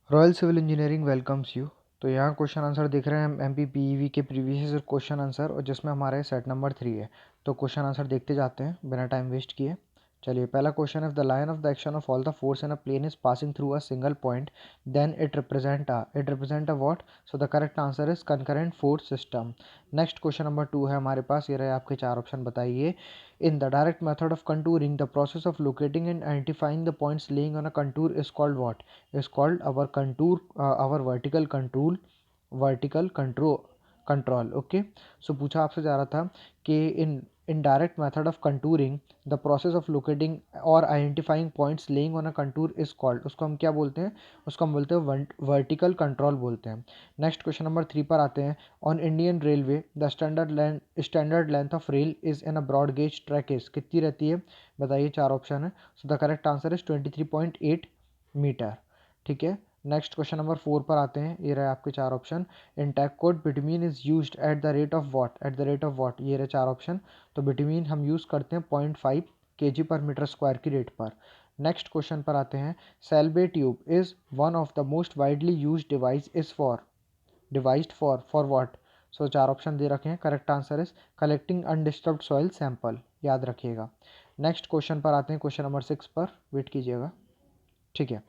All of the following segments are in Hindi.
Royal civil engineering welcomes you. तो यहाँ क्वेश्चन आंसर देख रहे हैं हम MPPEV के प्रीवियस क्वेश्चन आंसर, और जिसमें हमारे सेट नंबर 3 है। तो क्वेश्चन आंसर देखते जाते हैं बिना टाइम वेस्ट किए। चलिए, पहला क्वेश्चन है, the line of the action of all the force in a plane is passing through a single point, then it represent a what? So the correct answer is concurrent force system. Next question number 2 है हमारे पास, ये रहे आपके चार ऑप्शन, बताइए। In the direct method of contouring, the process of locating and identifying the points laying on a contour is called what? Is called our contour, our vertical control. Okay. So पूछा आपसे जा रहा था कि in direct method of contouring, the process of locating or identifying points laying on a contour is called, उसको हम क्या बोलते हैं? उसको हम बोलते हैं वर्टिकल कंट्रोल बोलते हैं। नेक्स्ट क्वेश्चन नंबर 3 पर आते हैं। On Indian railway the standard length of rail is in a broad gauge track is, कितनी रहती है? बताइए, चार ऑप्शन है। So the correct answer is 23.8 metre. ठीक है। नेक्स्ट क्वेश्चन नंबर 4 पर आते हैं, ये रहे आपके चार option. In tack coat bitumen is used at the rate of what? At the rate of what, ये रहे चार ऑप्शन। तो बिटवीन हम यूज़ करते हैं 0.5 kg पर मीटर स्क्वायर की रेट पर। नेक्स्ट क्वेश्चन पर आते हैं। Shelby tube is one of the most widely use device is for, devised for what? So चार ऑप्शन दे रखे हैं। Correct answer is collecting undisturbed soil sample, याद रखिएगा। नेक्स्ट क्वेश्चन पर आते हैं, क्वेश्चन नंबर 6 पर, वेट कीजिएगा। ठीक है।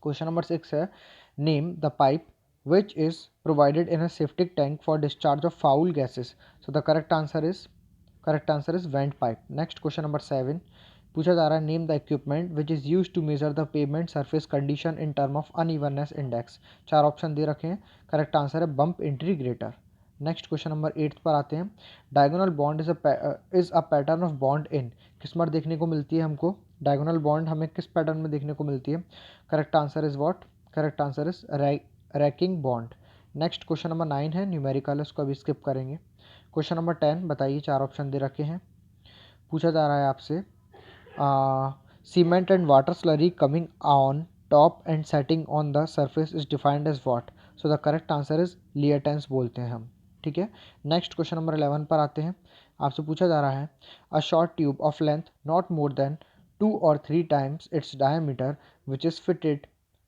क्वेश्चन नंबर 6 है, name the pipe which is provided in a septic tank for discharge of foul gases. So the correct answer is vent pipe. Next question number 7 पूछा जा रहा है, name the equipment which is use to measure the pavement surface condition in term of unevenness index. चार ऑप्शन दे रखे हैं। करेक्ट आंसर है bump integrator. Next question number 8 पर आते हैं। Diagonal bond is a pattern of bond in, किस्मत देखने को मिलती है हमको? डायगोनल बॉन्ड हमें किस पैटर्न में देखने को मिलती है? Correct answer is what? Correct answer is ranking bond. Next question number 9 है, न्यूमेरिकल, इसको अभी स्किप करेंगे। क्वेश्चन नंबर 10 बताइए, चार ऑप्शन दे रखे हैं। पूछा जा रहा है आपसे, cement and water slurry coming on top and setting on the surface is defined as what? So the correct answer is liatance बोलते हैं हम। ठीक है। नेक्स्ट क्वेश्चन नंबर 11 पर आते हैं। आपसे पूछा जा रहा है, a short tube of length not more than 2 or 3 times its diameter which is fitted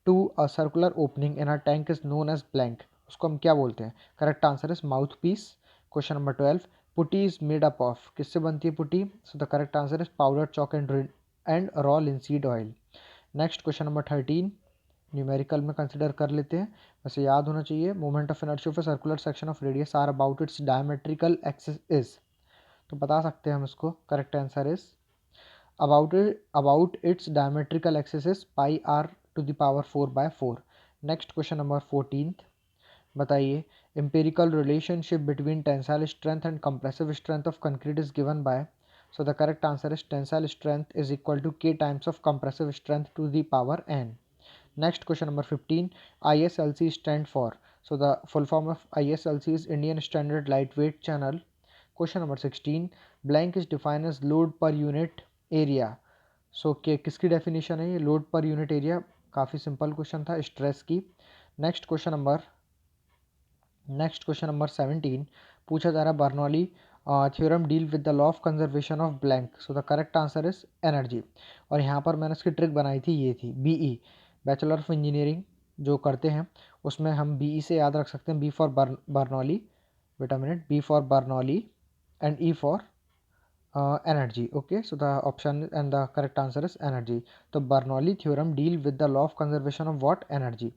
to a circular opening in a tank is known as blank, उसको हम क्या बोलते हैं? Correct answer is mouth piece. Question number 12, putty is made up of, किससे बनती है पुटी? So the correct answer is powder chalk and raw linseed oil. Next question number 13 numerical में कंसिडर कर लेते हैं, वैसे याद होना चाहिए। Moment of inertia of circular section of radius R about its diametrical axis is, तो बता सकते हैं हम इसको। Correct answer is about its diametrical axis is pi R to the power 4/4। Next question number 14 बताइए, empirical relationship between tensile strength and compressive strength of concrete is given by, so the correct answer is tensile strength is equal to k times of compressive strength to the power n. Next question number 15, ISLC stand for, so the full form of ISLC is Indian Standard Lightweight Channel. Question number 16, blank is defined as load per unit area. सो किसकी डेफिनेशन है ये? Load per unit area. काफ़ी सिंपल क्वेश्चन था, स्ट्रेस की। नेक्स्ट क्वेश्चन नंबर 17 पूछा जा रहा है, Bernoulli theorem deal with the law of conservation of blank. So the correct answer is energy. और यहाँ पर मैंने इसकी ट्रिक बनाई थी, ये थी BE, बैचलर ऑफ इंजीनियरिंग जो करते हैं उसमें हम BE से याद रख सकते हैं, B for Bernoulli, wait a minute, B for Bernoulli and E for energy. Okay, so the option and the correct answer is energy. तो Bernoulli theorem deal with the law of conservation of what? Energy.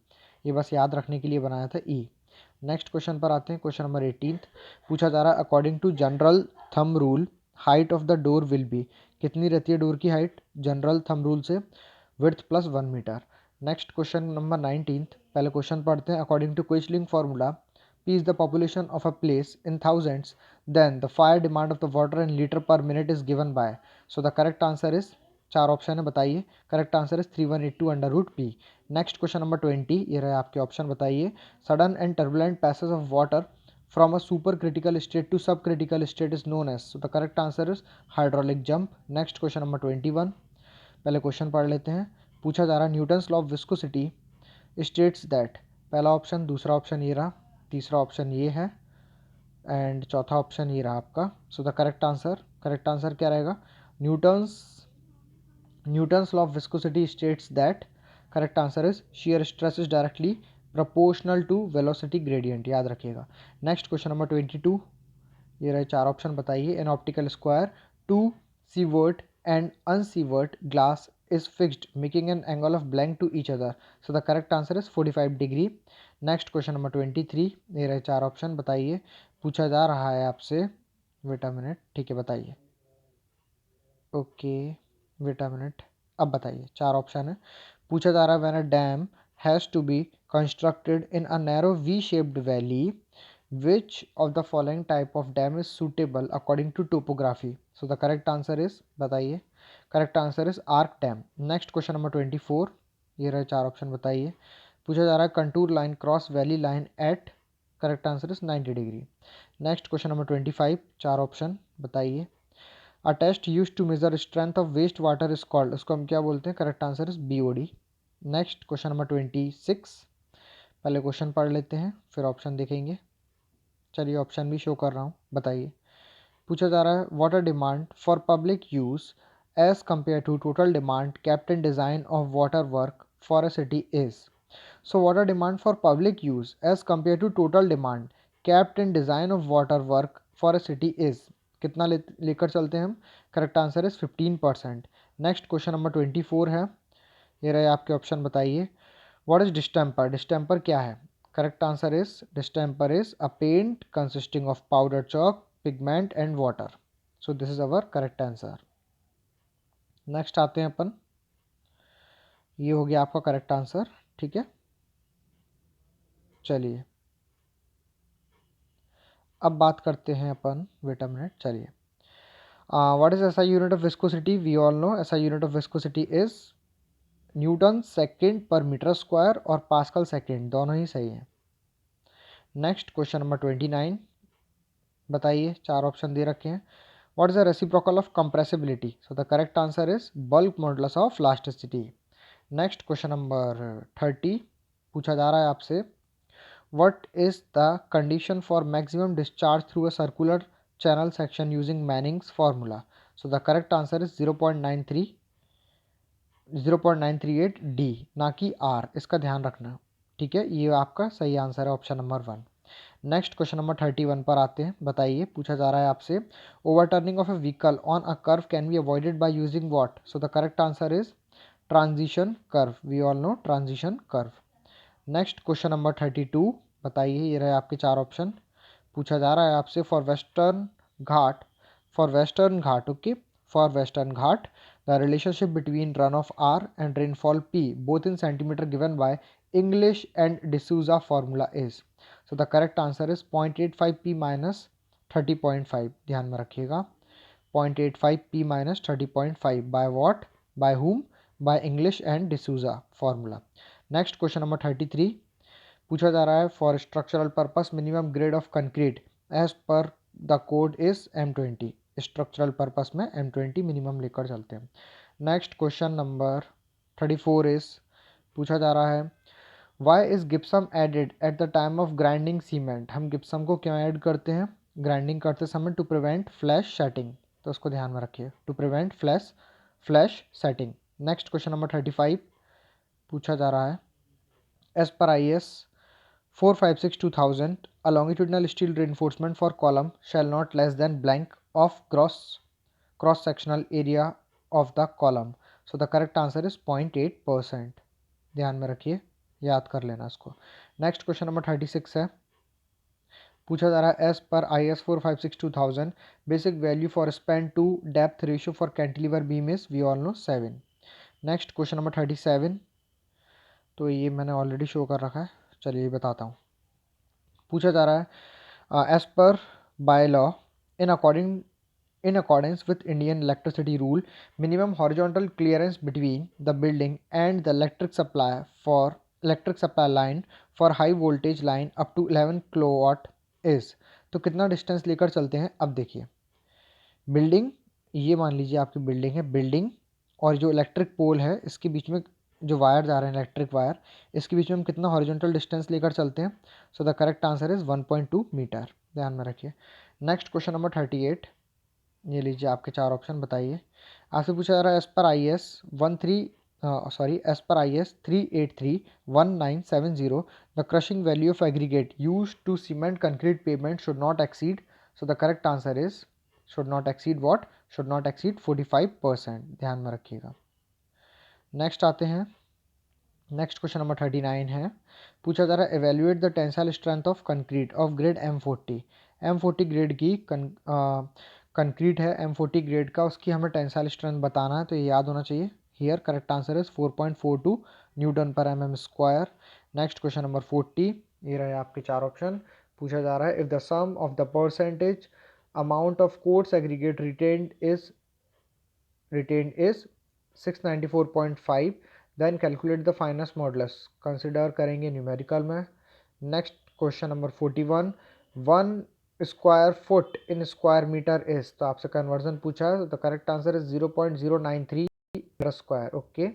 ये बस याद रखने के लिए बनाया था E। नेक्स्ट क्वेश्चन पर आते हैं। क्वेश्चन नंबर 18 पूछा जा रहा है, according to general thumb rule height of the door will be, कितनी रहती है डोर की हाइट जनरल थंब रूल से? Width plus 1 metre. Next question number 19, पहले क्वेश्चन पढ़ते हैं। According to Kuichling formula, P is the population of a place in thousands, then the fire demand of the water in liter per minute is given by, so the correct answer is, चार ऑप्शन है बताइए। Correct answer is 3182 under root P. Next question number 20, ये रहे आपके ऑप्शन, बताइए। Sudden and turbulent passage of water from a super critical state to sub critical state is known as, so the correct answer is hydraulic jump. Next question number 21, पहले क्वेश्चन पढ़ लेते हैं। पूछा जा रहा है, Newton's law of viscosity states that, पहला ऑप्शन, दूसरा ऑप्शन ये रहा, तीसरा ऑप्शन ये है एंड चौथा ऑप्शन ये रहा आपका। सो द करेक्ट आंसर क्या रहेगा? Newton's Newton's law of viscosity states that correct answer is shear stress is directly proportional to velocity gradient, याद रखिएगा। नेक्स्ट क्वेश्चन नंबर 22, ये रहे चार ऑप्शन, बताइए। In optical square two silvered and unsilvered glass is fixed making an angle of blank to each other, so the correct answer is 45 degree. Next question number 23, ये रहे चार ऑप्शन, बताइए। पूछा जा रहा है आपसे, वेट अ मिनट, ठीक है बताइए। ओके, वेट अ मिनट, अब बताइए। चार ऑप्शन है, पूछा जा रहा है when a dam has to be constructed in a narrow V shaped valley which of the following type of dam is suitable according to topography, so the correct answer is, बताइए। Correct answer is arc dam. Next question number 24, ये रहे चार ऑप्शन, बताइए। पूछा जा रहा है contour line cross valley line at, correct answer is 90 degree. Next question number 25, चार ऑप्शन, बताइए। A test use to measure strength of waste water is called, उसको हम क्या बोलते हैं? Correct answer is BOD। Next question number 26, पहले क्वेश्चन पढ़ लेते हैं फिर ऑप्शन देखेंगे। चलिए ऑप्शन भी शो कर रहा हूँ, बताइए। पूछा जा रहा है water demand for public use as compare to total demand kept in design of water work for a city is. So water demand for public use as compare to total demand kept in design of water work for a city is, कितना लेकर चलते हैं हम? Correct answer is 15%। Next question number 24 है, ये रहे आपके ऑप्शन, बताइए। What is distemper? डिस्टेम्पर क्या है? Correct answer is distemper is a paint consisting of powder chalk, pigment and water, so this is our correct answer। Next आते हैं अपन, ये हो गया आपका करेक्ट आंसर, ठीक है। चलिए अब बात करते हैं अपन, वेट अ मिनट, चलिए। What is SI unit of viscosity? We all know SI unit of viscosity is newton second per metre square और पास्कल सेकेंड, दोनों ही सही हैं। नेक्स्ट क्वेश्चन नंबर 29, बताइए। चार ऑप्शन दे रखे हैं। What is the reciprocal of compressibility? So the correct answer is bulk modulus of elasticity। Next question number 30, पूछा जा रहा है आपसे। What is the condition for maximum discharge through a circular channel section using Manning's formula? So the correct answer is 0.938 D, ना कि R, इसका ध्यान रखना, ठीक है। ये आपका सही आंसर है, option number 1। Next question number 31 पर आते हैं, बताइए। पूछा जा रहा है आपसे overturning of a vehicle on a curve can be avoided by using what? So the correct answer is transition curve, we all know transition curve. Next question number 32, बताइए। ये रहे आपके चार ऑप्शन, पूछा जा रहा है आपसे for western Ghat, okay, for western Ghat the relationship between run of R and rainfall P both in centimetre given by English and D'Souza formula is. So the correct answer is 0.85 P minus 30.5, ध्यान में रखिएगा। 0.85 P minus 30.5 by what, by whom, by English and D'Souza formula. Next question number 33, पूछा जा रहा है for structural purpose minimum grade of concrete as per the code is M20। Structural purpose में M20 मिनिमम लेकर चलते हैं। नेक्स्ट क्वेश्चन नंबर 34 इज, पूछा जा रहा है why is gypsum added at the time of grinding cement? हम गिप्सम को क्यों ऐड करते हैं ग्राइंडिंग करते समय? टू प्रिवेंट फ्लैश सेटिंग, तो उसको ध्यान में रखिए, to prevent flash setting. Next question number 35, पूछा जा रहा है as per IS 456/2000 a longitudinal steel reinforcement for column shall not less than blank of cross sectional area of the column। so the correct answer is 0.8%, ध्यान में रखिए, याद कर लेना इसको। नेक्स्ट क्वेश्चन नंबर 36 है, पूछा जा रहा है as per IS 456/2000 basic value for span to depth ratio for cantilever beam is, we all know 7। Next question number 37, तो ये मैंने ऑलरेडी शो कर रखा है, चलिए बताता हूँ। पूछा जा रहा है as per bye law in accordance with Indian electricity rule, minimum horizontal clearance between the building and the electric supply line for high voltage line up to 11 kilowatt is। तो कितना डिस्टेंस लेकर चलते हैं? अब देखिए, बिल्डिंग, ये मान लीजिए आपकी बिल्डिंग है, बिल्डिंग और जो इलेक्ट्रिक पोल है इसके बीच में जो वायर जा रहे हैं, इलेक्ट्रिक वायर, इसके बीच में हम कितना हॉरिजॉन्टल डिस्टेंस लेकर चलते हैं? So the correct answer is 1.2 metre, ध्यान में रखिए। नेक्स्ट क्वेश्चन नंबर 38, ये लीजिए आपके चार ऑप्शन, बताइए। आपसे पूछा जा रहा है as per IS as per IS 383-1970, the crushing value of aggregate used to cement concrete pavement should not exceed. So the correct answer is should not exceed what? Should not exceed 45%. ध्यान में रखिएगा. नेक्स्ट आते हैं. नेक्स्ट क्वेश्चन नंबर 39 है. पूछा जा रहा है evaluate the tensile strength of concrete of grade M40. M40 grade की कंक्रीट है, M40 ग्रेड का, उसकी हमें टेंसाइल स्ट्रेंथ बताना है, तो ये याद होना चाहिए. Here correct answer is 4.42 Newton पर mm square. Next question number 40. ये रहे आपके चार ऑप्शन. पूछा जा रहा है if the sum of the percentage amount of coarse aggregate retained is 694.5, then calculate the fineness modulus. Consider करेंगे न्यूमेरिकल में. Next question number 41. 1 square foot in square metre is, तो आपसे कन्वर्जन पूछा है, तो the correct answer is 0.093 metre square. Okay.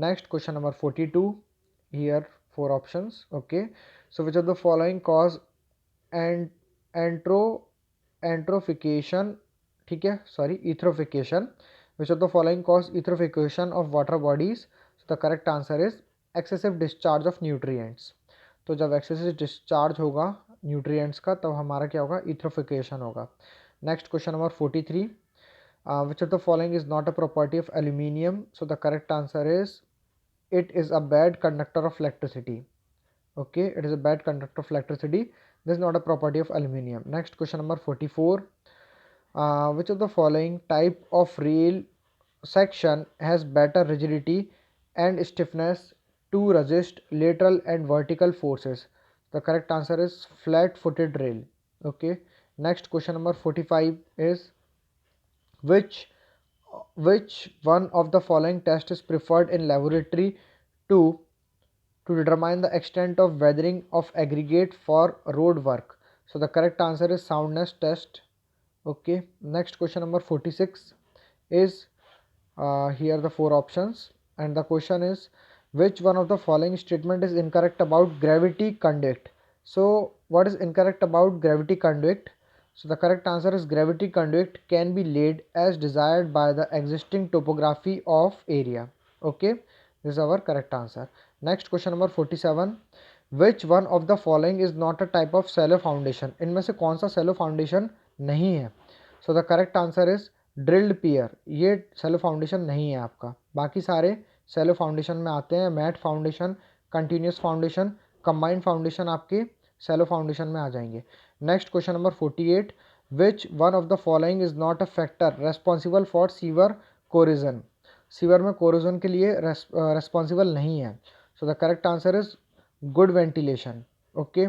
Next question number 42. Here four options. Okay. So which of the following cause eutrophication, ठीक है, sorry, etherification. Which of the following cause etherification of water bodies? So the correct answer is excessive discharge of nutrients. तो जब excessive discharge होगा nutrients का, तब हमारा क्या होगा? etherification होगा. Next question number 43. Which of the following is not a property of aluminium? So the correct answer is it is a bad conductor of electricity. Okay, it is a bad conductor of electricity. This is not a property of aluminium. Next question number 44. Which of the following type of rail section has better rigidity and stiffness to resist lateral and vertical forces? The correct answer is flat-footed rail. Okay. Next question number 45 is which one of the following test is preferred in laboratory to determine the extent of weathering of aggregate for road work? So the correct answer is soundness test. Okay. Next question number 46 is here the four options, and the question is which one of the following statement is incorrect about gravity conduct? So what is incorrect about gravity conduct? So the correct answer is gravity conduct can be laid as desired by the existing topography of area. Okay, this is our correct answer. Next question number 47. Which one of the following is not a type of shallow foundation? इनमें से कौन सा shallow foundation नहीं है? So the correct answer is drilled pier. ये सेलो फाउंडेशन नहीं है आपका. बाकी सारे सेलो फाउंडेशन में आते हैं. Matte foundation, continuous foundation, combined foundation आपके सेलो फाउंडेशन में आ जाएंगे. Next question number 48. Which one of the following is not a factor responsible for sewer corrosion? Sewer में कोरिजन के लिए रेस्पॉन्सिबल नहीं है. So the correct answer is good ventilation. Okay,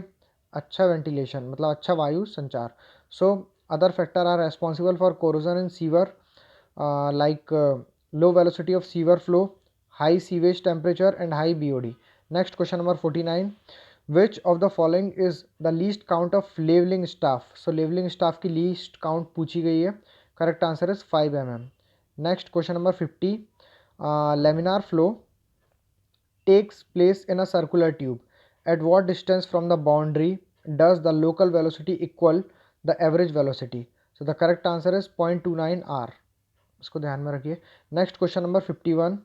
अच्छा वेंटिलेशन मतलब अच्छा वायु संचार. सो other factor are responsible for corrosion in sewer, like low velocity of sewer flow, high sewage temperature and high BOD. Next question number 49. Which of the following is the least count of leveling staff? So leveling staff की least count पूछी गई है. Correct answer is 5 mm. Next question number 50. Laminar flow takes place in a circular tube. At what distance from the boundary does the local velocity equal the average velocity? So the correct answer is 0.29 r. इसको ध्यान में रखिए. Next question number 51.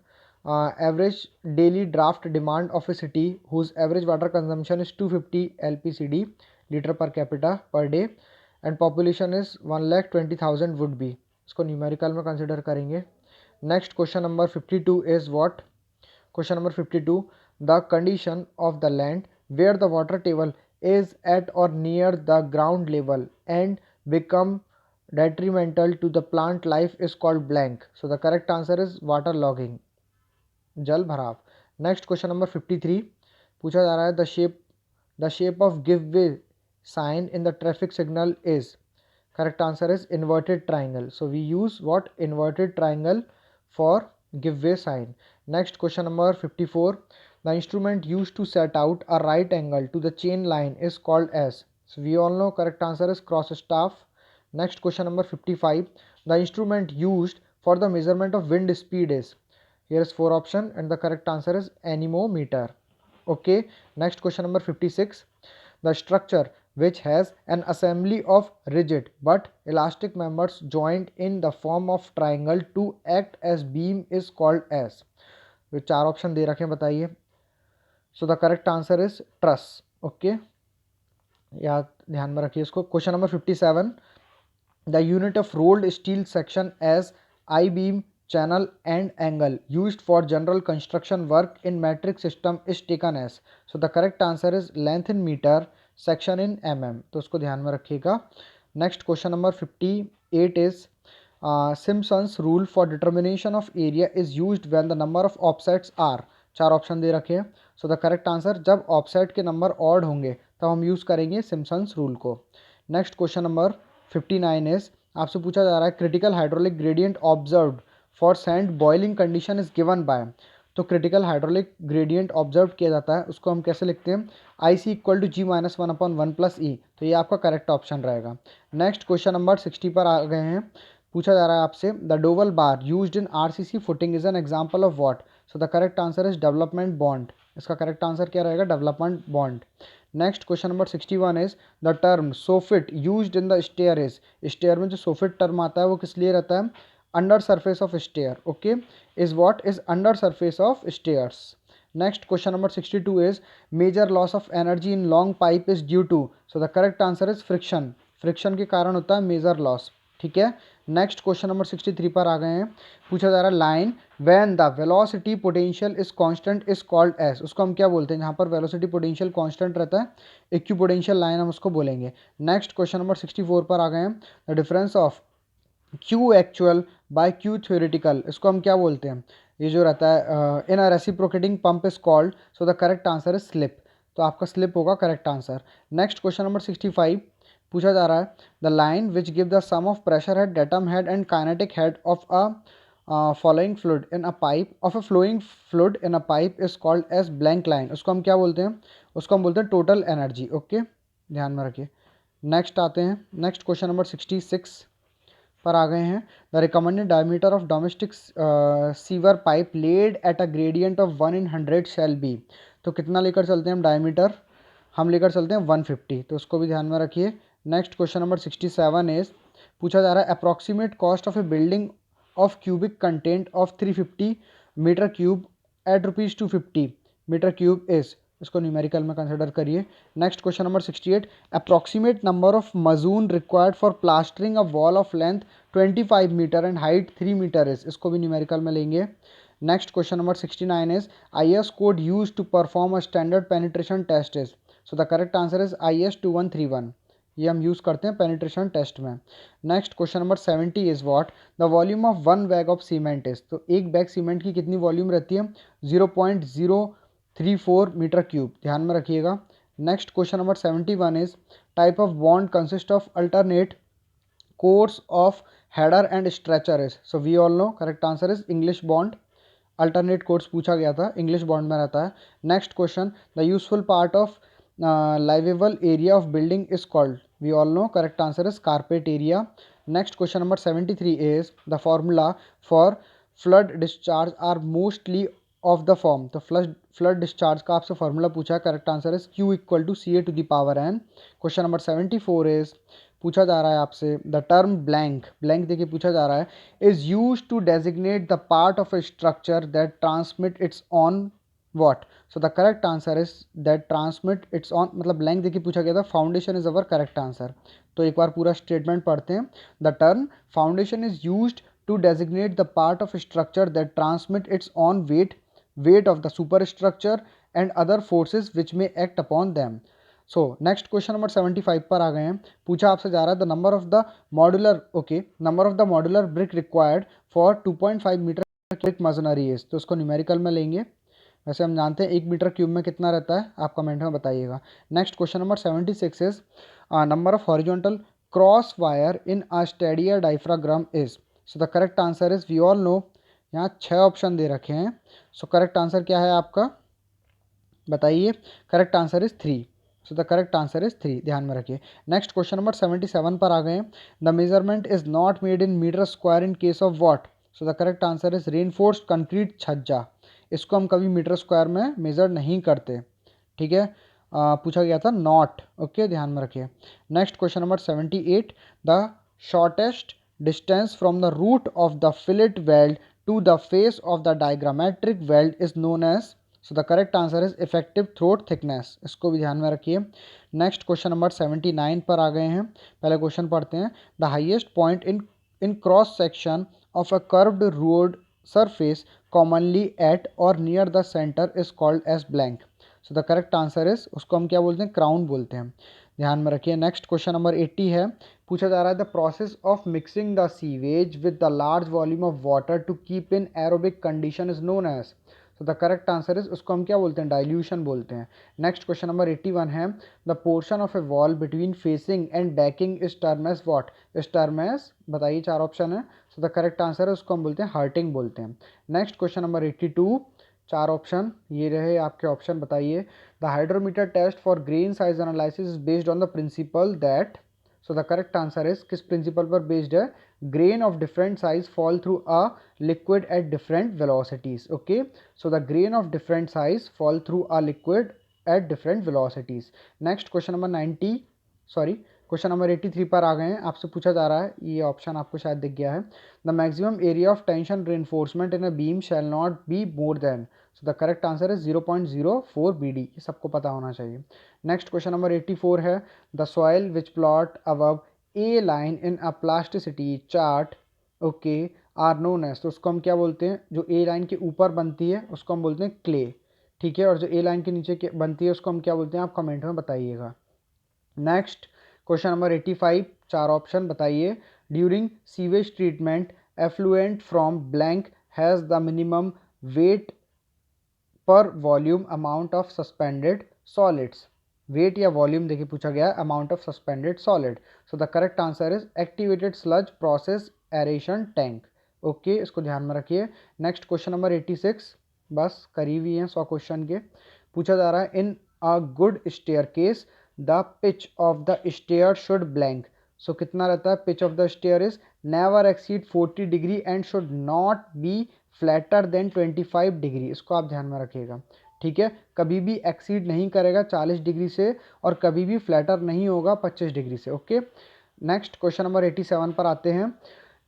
Average daily draft demand of a city whose average water consumption is 250 LPCD litre per capita per day and population is 1,20,000 would be. इसको न्यूमेरिकल में कंसिडर करेंगे. Next question number 52 is what? Question number 52. The condition of the land where the water table is at or near the ground level and become detrimental to the plant life is called blank. So the correct answer is water logging, जल भराव. Next question number 53. पूछा जा रहा है the shape of give way sign in the traffic signal is. Correct answer is inverted triangle. So we use what? Inverted triangle for give way sign. Next question number 54. The instrument used to set out a right angle to the chain line is called as. So we all know correct answer is cross staff. Next question number 55. The instrument used for the measurement of wind speed is. Here is four option and the correct answer is anemometer. Okay. Next question number 56. The structure which has an assembly of rigid but elastic members joined in the form of triangle to act as beam is called as. तो 4 ऑप्शन दे रखे हैं, बताइए। So the correct answer is truss. Okay, याद ध्यान में रखिए इसको। Question number 57, the unit of rolled steel section as I beam channel and angle used for general construction work in metric system is taken as। so the correct answer is length in meter, section in mm। तो उसको ध्यान में रखिएगा। Next question number 58 is Simpson's rule for determination of area is used when the number of offsets are. 4 option दे रखे हैं। सो द करेक्ट आंसर, जब ऑफसेट के नंबर ऑड होंगे तब हम यूज़ करेंगे सिम्पसन्स रूल को। नेक्स्ट क्वेश्चन नंबर 59 इज, आपसे पूछा जा रहा है critical hydraulic gradient observed for sand boiling condition is given by. तो क्रिटिकल हाइड्रोलिक ग्रेडियंट ऑब्जर्व किया जाता है, उसको हम कैसे लिखते हैं, I C equal to G minus one upon one plus E. तो ये आपका करेक्ट ऑप्शन रहेगा। नेक्स्ट क्वेश्चन नंबर 60 पर आ गए हैं। पूछा जा रहा है आपसे, the dowel bar used in RCC footing is an example of what. So the correct answer is development bond. इसका करेक्ट आंसर क्या रहेगा, development bond. Next question number 61 is, the term soffit used in the stair is. Stair में जो सोफिट टर्म आता है वो किस लिए रहता है, under surface of stair. Okay, is what is under surface of stairs. Next question number 62 is, major loss of energy in long pipe is due to. So the correct answer is friction. Friction के कारण होता है मेजर लॉस। ठीक है। नेक्स्ट क्वेश्चन नंबर 63 पर आ गए हैं। पूछा जा रहा है, line when the velocity potential is constant is called as. उसको हम क्या बोलते हैं, जहाँ पर वेलोसिटी पोटेंशियल कांस्टेंट रहता है, इक्विपोटेंशियल लाइन हम उसको बोलेंगे। नेक्स्ट क्वेश्चन नंबर 64 पर आ गए हैं। The difference of Q actual by Q theoretical, इसको हम क्या बोलते हैं, ये जो रहता है in a reciprocating pump is called. So the correct answer is slip. तो आपका स्लिप होगा correct answer. Next question number 65 पूछा जा रहा है, the line which give the sum of pressure head, datum head and kinetic head of a flowing fluid in a pipe of a flowing fluid in a pipe is called as blank line. उसको हम क्या बोलते हैं, उसको हम बोलते हैं टोटल एनर्जी। ओके, ध्यान में रखिए। नेक्स्ट आते हैं, नेक्स्ट क्वेश्चन नंबर 66 पर आ गए हैं। The recommended diameter of domestic sewer pipe laid at a gradient of 1/100 shall be. तो कितना लेकर चलते हैं हम डायमीटर, हम लेकर चलते हैं 150। तो उसको भी ध्यान में रखिए। नेक्स्ट क्वेश्चन नंबर 67 इज, पूछा जा रहा है approximate cost of a building of cubic content of 350 metre cube at ₹250 metre cube is. इसको न्यूमेरिकल में कंसिडर करिए। Next question number 68, approximate number of masons required for plastering a wall of length 25 metre and height 3 metre is. इसको भी न्यूमेरिकल में लेंगे। Next question number 69 is, IS code use to perform a standard penetration test is. So the correct answer is IS 2131। ये हम यूज़ करते हैं पेनिट्रेशन टेस्ट में। Next question number 70 is what the volume of one bag of cement is. तो एक बैग सीमेंट की कितनी वॉल्यूम रहती है, 0.034 मीटर क्यूब। ध्यान में रखिएगा। Next question number 71 is, type of bond consist of alternate course of header and stretcher is. So we all know correct answer is English bond. Alternate course पूछा गया था, इंग्लिश बॉन्ड में रहता है। Next question, the useful part of livable area of building is called. We all know correct answer is carpet area. Next question number 73 is, the formula for flood discharge are mostly of the form. तो फ्लड डिस्चार्ज का आपसे फॉर्मूला पूछा है, correct answer is Q equal to CA to the power n। Question number 74 is, पूछा जा रहा है आपसे, द टर्म ब्लैंक, ब्लैंक देखिए पूछा जा रहा है, is use to designate the part of a structure that transmit its on what. So the correct answer is that transmit its on, मतलब ब्लैंक देखिए पूछा गया था, foundation is our correct answer. तो एक बार पूरा स्टेटमेंट पढ़ते हैं। The term foundation is used to designate the part of a structure that transmit its own weight of the superstructure and other forces which may act upon them। so next question number 75 पर आ गए हैं। पूछा आपसे जा रहा है, the number of the modular number of the modular brick required for 2.5 metre cubic masonry is। तो उसको न्यूमेरिकल में लेंगे। वैसे हम जानते हैं 1 मीटर क्यूब में कितना रहता है, आप कमेंट में बताइएगा। Next question number 76 is, number of horizontal cross wire in a stadia diaphragm is. So the correct answer is, we all know, यहाँ 6 ऑप्शन दे रखे हैं। सो करेक्ट आंसर क्या है आपका, बताइए। Correct answer is 3। So the correct answer is 3, ध्यान में रखिए। नेक्स्ट क्वेश्चन नंबर 77 पर आ गए हैं। The measurement is not made in metre square in case of what. So the correct answer is reinforced concrete छज्जा। इसको हम कभी मीटर स्क्वायर में मेजर नहीं करते। ठीक है, पूछा गया था नॉट। ओके, ध्यान में रखिए। Next question number 78, the shortest distance from the root of the fillet weld to the face of the diagrammatic weld is known as, so the correct answer is effective throat thickness. इसको भी ध्यान में रखिए. नेक्स्ट क्वेश्चन नंबर 79 पर आ गए हैं. पहले क्वेश्चन पढ़ते हैं. The highest point in cross section of a curved road surface commonly at or near the center is called as blank. So the correct answer is, उसको हम क्या बोलते हैं, क्राउन बोलते हैं. ध्यान में रखिए. नेक्स्ट क्वेश्चन नंबर 80 है. पूछा जा रहा है the process of mixing the sewage with the large volume of water to keep in aerobic condition is known as. So the correct answer is, उसको हम क्या बोलते हैं, डाइल्यूशन बोलते हैं. नेक्स्ट क्वेश्चन नंबर 81 है. The portion of a wall between facing and backing is term as what. Is term as, बताइए, 4 ऑप्शन है. सो द करेक्ट आंसर है, उसको हम बोलते हैं हर्टिंग बोलते हैं. नेक्स्ट क्वेश्चन नंबर 82, 4 ऑप्शन ये रहे आपके ऑप्शन, बताइए. The hydrometer test for grain size analysis is based on the principle that. So the correct answer is, किस प्रिंसिपल पर बेस्ड है, grain of different size fall through a liquid at different velocities. Okay, so the grain of different size fall through a liquid at different velocities. Next question number 90, sorry, question number 83 पर आ गए हैं. आपसे पूछा जा रहा है, ये ऑप्शन आपको शायद दिख गया है. The maximum area of tension reinforcement in a beam shall not be more than. So the correct answer is 0.04 BD. ये सबको पता होना चाहिए. नेक्स्ट क्वेश्चन नंबर 84 है. The soil which plot above a line in a plasticity chart, okay, are known as. तो उसको हम क्या बोलते हैं, जो ए लाइन के ऊपर बनती है उसको हम बोलते हैं क्ले. ठीक है, और जो ए लाइन के नीचे बनती है उसको हम क्या बोलते हैं, आप कमेंट में बताइएगा. नेक्स्ट क्वेश्चन नंबर 85, 4 ऑप्शन, बताइए. During sewage treatment effluent from blank has the minimum weight per volume amount of suspended solids. Weight या वॉल्यूम देखिए पूछा गया है, amount of suspended solid. So the correct answer is activated sludge process aeration tank. Okay, इसको ध्यान में रखिए. नेक्स्ट क्वेश्चन नंबर 86, बस करीब ही हैं 100 क्वेश्चन के. पूछा जा रहा है in a good staircase the pitch of the stair should blank. सो कितना रहता है, pitch of the stair is never exceed 40 degree and should not be flatter than 25 degree. इसको आप ध्यान में रखिएगा. ठीक है, कभी भी एक्सीड नहीं करेगा 40 डिग्री से और कभी भी फ्लैटर नहीं होगा 25 डिग्री से. ओके, नेक्स्ट क्वेश्चन नंबर 87 पर आते हैं.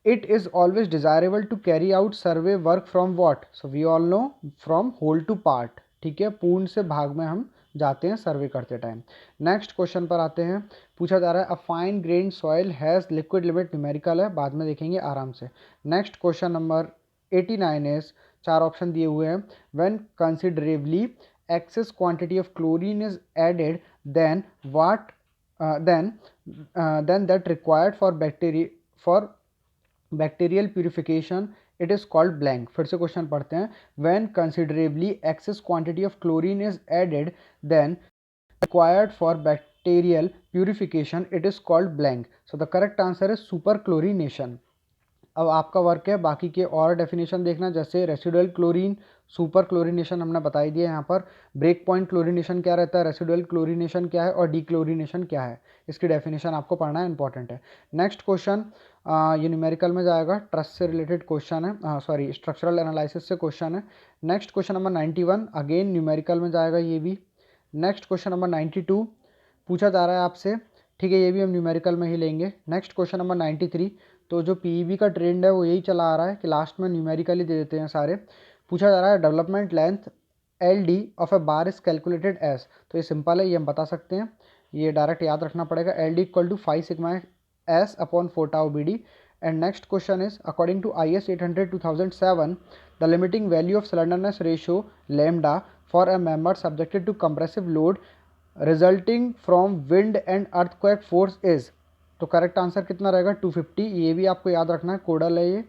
It is always desirable to carry out survey work from what. So we all know from whole to part. ठीक है, पूर्ण से भाग में हम जाते हैं सर्वे करते टाइम. नेक्स्ट क्वेश्चन पर आते हैं. पूछा जा रहा है a fine grain soil has liquid limit, numerical है, बाद में देखेंगे आराम से. Next question number 89 is, 4 option दिए हुए हैं. When considerably excess quantity of chlorine is added then what then that required for bacterial purification it is called blank. फिर से क्वेश्चन पढ़ते हैं. when considerably excess quantity of chlorine is added then required for bacterial purification it is called blank. so the correct answer is superchlorination. अब आपका वर्क है बाकी के और डेफिनेशन देखना, जैसे रेसिडुअल क्लोरीन, सुपर क्लोरीनेशन हमने बताई दिया यहाँ पर. ब्रेक पॉइंट क्लोरीनेशन क्या रहता है, रेसिडुअल क्लोरीनेशन क्या है और डीक्लोरीनेशन क्या है, इसकी डेफिनेशन आपको पढ़ना है, इंपॉर्टेंट है. नेक्स्ट क्वेश्चन ये न्यूमेरिकल में जाएगा, ट्रस्ट से रिलेटेड क्वेश्चन है, सॉरी स्ट्रक्चरल एनालिसिस से क्वेश्चन है. Next question number 91 again numerical में जाएगा ये भी. नेक्स्ट क्वेश्चन नंबर 92 पूछा जा रहा है आपसे. ठीक है, ये भी हम न्यूमेरिकल में ही लेंगे. नेक्स्ट क्वेश्चन नंबर 93, तो जो पीईबी का ट्रेंड है वो यही चला आ रहा है कि लास्ट में न्यूमेरिकली दे देते हैं सारे. पूछा जा रहा है development length L D of a bar is calculated as. तो ये सिंपल है, ये हम बता सकते हैं, ये डायरेक्ट याद रखना पड़ेगा. L D equal to 5 sigma S upon 4 tau B D. And next question is according to IS 800/2007 the limiting value of slenderness ratio lambda for a member subjected to compressive load resulting from wind and earthquake force is. तो करेक्ट आंसर कितना रहेगा, 250. ये भी आपको याद रखना है, कोडल है ये,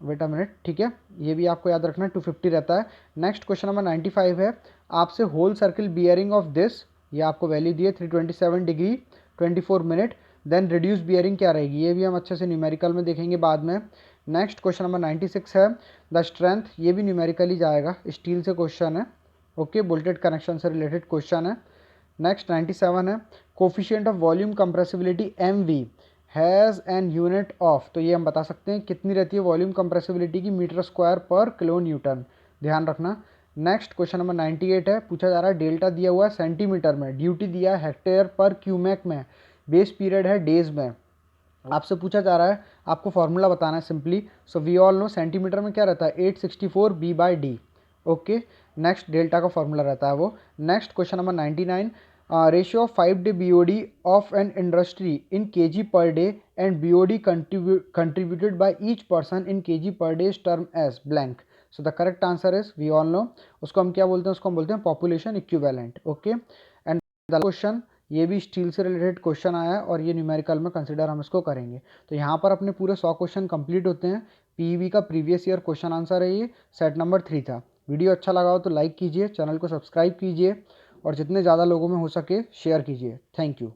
वेट अ मिनट. ठीक है, ये भी आपको याद रखना है, 250 रहता है. नेक्स्ट क्वेश्चन नंबर 95 है आपसे. Whole circle bearing of this, ये आपको वैल्यू दी है 327 degree 24 minute. Then reduce bearing क्या रहेगी, ये भी हम अच्छे से न्यूमेरिकल में देखेंगे बाद में. नेक्स्ट क्वेश्चन नंबर 96 है द स्ट्रेंथ, ये भी न्यूमेरिकली जाएगा, स्टील से क्वेश्चन है. ओके, बोल्टेड कनेक्शन से रिलेटेड क्वेश्चन है. नेक्स्ट 97 है coefficient of volume compressibility MV has an unit of. तो ये हम बता सकते हैं कितनी रहती है वॉल्यूम कंप्रेसिबिलिटी की, मीटर स्क्वायर पर किलो न्यूटन, ध्यान रखना. नेक्स्ट क्वेश्चन नंबर 98 है. पूछा जा रहा है डेल्टा दिया हुआ है सेंटीमीटर में, ड्यूटी दिया है हेक्टेयर पर क्यूमेक में, बेस पीरियड है डेज में. आपसे पूछा जा रहा है, आपको फॉर्मूला बताना है simply. So we all know centimetre में क्या रहता है 864 B by D. Okay, next delta का फॉर्मूला रहता है वो। Next question number 99, ratio of 5 day BOD of an industry in KG per day and BOD contributed by each person in KG per day term as blank. So the correct answer is we all know, उसको हम क्या बोलते हैं, उसको हम बोलते हैं population equivalent. Okay, and the question, ये भी स्टील से रिलेटेड क्वेश्चन आया है और ये न्यूमेरिकल में कंसिडर हम इसको करेंगे। तो यहाँ पर अपने पूरे 100 क्वेश्चन कंप्लीट होते हैं। पीईबी का प्रीवियस ईयर क्वेश्चन आंसर है, ये सेट नंबर 3 था। वीडियो अच्छा लगा हो तो लाइक कीजिए, चैनल को सब्सक्राइब कीजिए और जितने ज़्यादा लोगों में हो सके शेयर कीजिए। Thank you.